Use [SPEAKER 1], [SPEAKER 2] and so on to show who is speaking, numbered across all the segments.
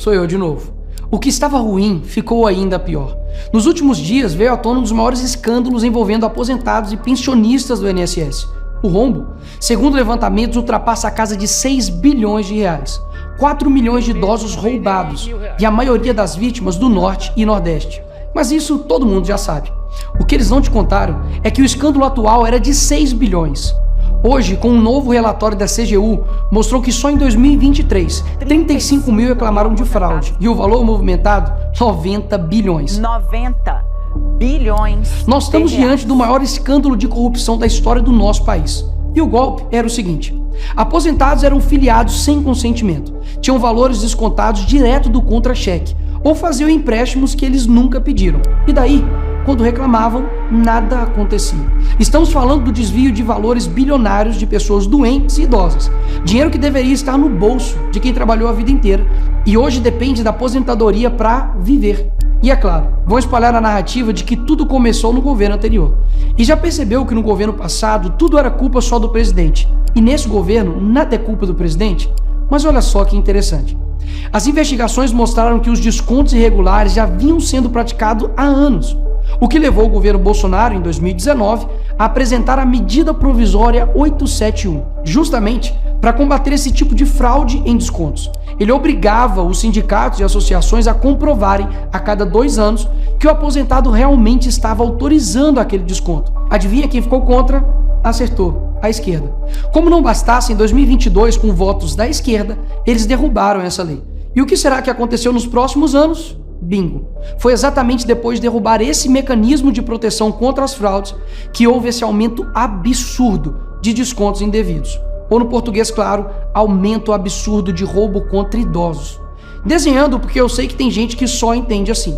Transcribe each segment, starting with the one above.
[SPEAKER 1] sou eu de novo. O que estava ruim ficou ainda pior. Nos últimos dias veio à tona um dos maiores escândalos envolvendo aposentados e pensionistas do INSS. O rombo, segundo levantamentos, ultrapassa a casa de 6 bilhões de reais. 4 milhões de idosos roubados e a maioria das vítimas do Norte e Nordeste. Mas isso todo mundo já sabe. O que eles não te contaram é que o escândalo atual era de 6 bilhões. Hoje, com um novo relatório da CGU, mostrou que só em 2023, 35 mil reclamaram de fraude e o valor movimentado, 90 bilhões.
[SPEAKER 2] 90 bilhões.
[SPEAKER 1] Nós estamos diante do maior escândalo de corrupção da história do nosso país. E o golpe era o seguinte: aposentados eram filiados sem consentimento, tinham valores descontados direto do contra-cheque ou faziam empréstimos que eles nunca pediram. E daí, quando reclamavam, nada acontecia. Estamos falando do desvio de valores bilionários de pessoas doentes e idosas. Dinheiro que deveria estar no bolso de quem trabalhou a vida inteira e hoje depende da aposentadoria para viver. E é claro, vão espalhar a narrativa de que tudo começou no governo anterior. E já percebeu que no governo passado tudo era culpa só do presidente. E nesse governo nada é culpa do presidente? Mas olha só que interessante. As investigações mostraram que os descontos irregulares já vinham sendo praticados há anos. O que levou o governo Bolsonaro, em 2019, a apresentar a medida provisória 871, justamente para combater esse tipo de fraude em descontos. Ele obrigava os sindicatos e associações a comprovarem a cada 2 anos que o aposentado realmente estava autorizando aquele desconto. Adivinha quem ficou contra? Acertou, a esquerda. Como não bastasse, em 2022, com votos da esquerda, eles derrubaram essa lei. E o que será que aconteceu nos próximos anos? Bingo! Foi exatamente depois de derrubar esse mecanismo de proteção contra as fraudes que houve esse aumento absurdo de descontos indevidos. Ou no português claro, aumento absurdo de roubo contra idosos. Desenhando porque eu sei que tem gente que só entende assim.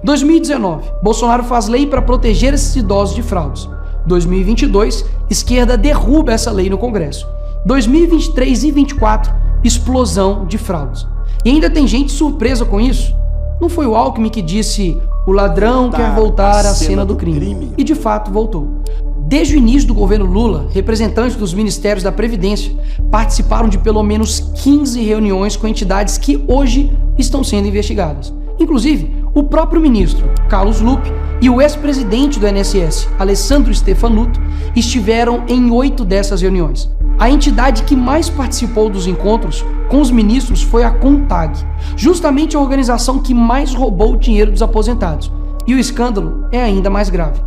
[SPEAKER 1] 2019, Bolsonaro faz lei para proteger esses idosos de fraudes. 2022, esquerda derruba essa lei no Congresso. 2023 e 2024, explosão de fraudes. E ainda tem gente surpresa com isso. Não foi o Alckmin que disse: o ladrão quer voltar à cena do crime. E de fato voltou. Desde o início do governo Lula, representantes dos ministérios da Previdência participaram de pelo menos 15 reuniões com entidades que hoje estão sendo investigadas. Inclusive, o próprio ministro Carlos Lupe e o ex-presidente do INSS, Alessandro Stefanuto, estiveram em 8 dessas reuniões. A entidade que mais participou dos encontros com os ministros foi a CONTAG, justamente a organização que mais roubou o dinheiro dos aposentados. E o escândalo é ainda mais grave.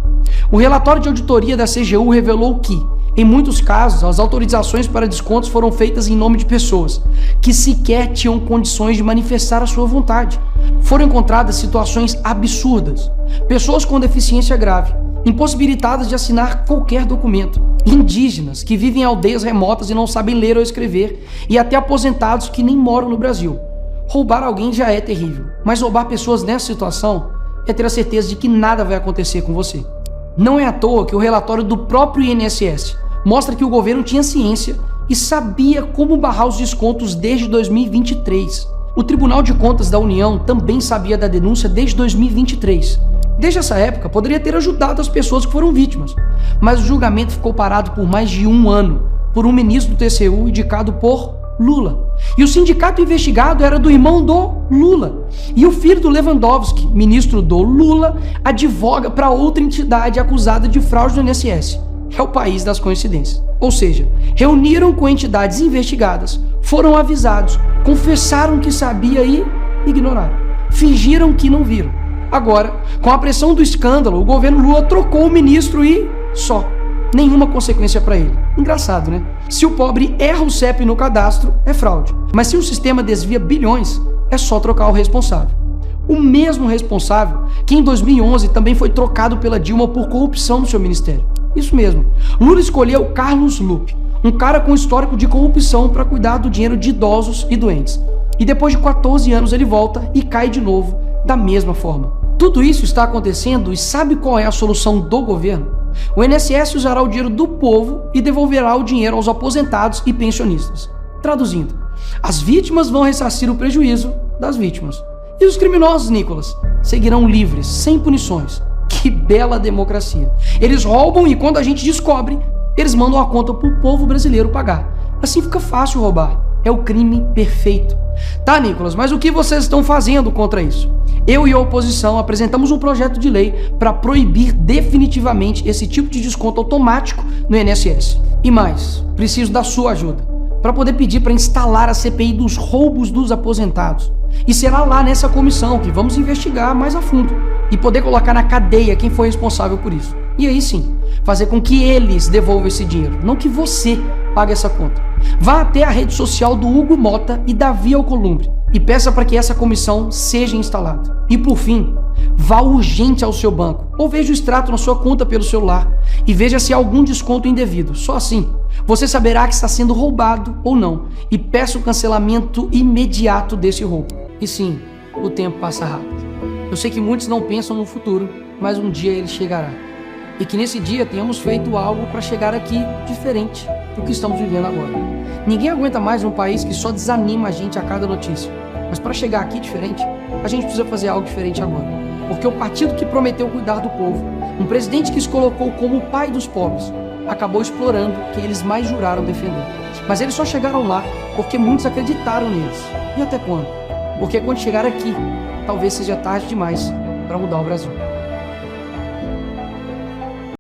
[SPEAKER 1] O relatório de auditoria da CGU revelou que, em muitos casos, as autorizações para descontos foram feitas em nome de pessoas que sequer tinham condições de manifestar a sua vontade. Foram encontradas situações absurdas. Pessoas com deficiência grave, impossibilitadas de assinar qualquer documento, indígenas que vivem em aldeias remotas e não sabem ler ou escrever, e até aposentados que nem moram no Brasil. Roubar alguém já é terrível, mas roubar pessoas nessa situação é ter a certeza de que nada vai acontecer com você. Não é à toa que o relatório do próprio INSS mostra que o governo tinha ciência e sabia como barrar os descontos desde 2023. O Tribunal de Contas da União também sabia da denúncia desde 2023. Desde essa época, poderia ter ajudado as pessoas que foram vítimas, mas o julgamento ficou parado por mais de 1 ano, por um ministro do TCU indicado por Lula. E o sindicato investigado era do irmão do Lula. E o filho do Lewandowski, ministro do Lula, advoga para outra entidade acusada de fraude do INSS. É o país das coincidências. Ou seja, reuniram com entidades investigadas, foram avisados, confessaram que sabia e ignoraram. Fingiram que não viram. Agora, com a pressão do escândalo, o governo Lula trocou o ministro e só. Nenhuma consequência para ele. Engraçado, né? Se o pobre erra o CEP no cadastro, é fraude. Mas se o sistema desvia bilhões, é só trocar o responsável. O mesmo responsável que em 2011 também foi trocado pela Dilma por corrupção no seu ministério. Isso mesmo. Lula escolheu Carlos Lupe, um cara com histórico de corrupção para cuidar do dinheiro de idosos e doentes. E depois de 14 anos ele volta e cai de novo da mesma forma. Tudo isso está acontecendo e sabe qual é a solução do governo? O INSS usará o dinheiro do povo e devolverá o dinheiro aos aposentados e pensionistas. Traduzindo, as vítimas vão ressarcir o prejuízo das vítimas. E os criminosos, Nicolas, seguirão livres, sem punições. Que bela democracia. Eles roubam e quando a gente descobre, eles mandam a conta para o povo brasileiro pagar. Assim fica fácil roubar. É o crime perfeito. Tá, Nicolas, mas o que vocês estão fazendo contra isso? Eu e a oposição apresentamos um projeto de lei para proibir definitivamente esse tipo de desconto automático no INSS. E mais, preciso da sua ajuda para poder pedir para instalar a CPI dos roubos dos aposentados. E será lá nessa comissão que vamos investigar mais a fundo e poder colocar na cadeia quem foi responsável por isso. E aí sim, fazer com que eles devolvam esse dinheiro, não que você pague essa conta. Vá até a rede social do Hugo Mota e Davi Alcolumbre e peça para que essa comissão seja instalada. E por fim, vá urgente ao seu banco ou veja o extrato na sua conta pelo celular e veja se há algum desconto indevido. Só assim, você saberá que está sendo roubado ou não e peça o cancelamento imediato desse roubo. E sim, o tempo passa rápido. Eu sei que muitos não pensam no futuro, mas um dia ele chegará. E que nesse dia tenhamos feito algo para chegar aqui diferente do que estamos vivendo agora. Ninguém aguenta mais um país que só desanima a gente a cada notícia. Mas para chegar aqui diferente, a gente precisa fazer algo diferente agora. Porque o partido que prometeu cuidar do povo, um presidente que se colocou como o pai dos pobres, acabou explorando quem eles mais juraram defender. Mas eles só chegaram lá porque muitos acreditaram neles. E até quando? Porque quando chegar aqui, talvez seja tarde demais para mudar o Brasil.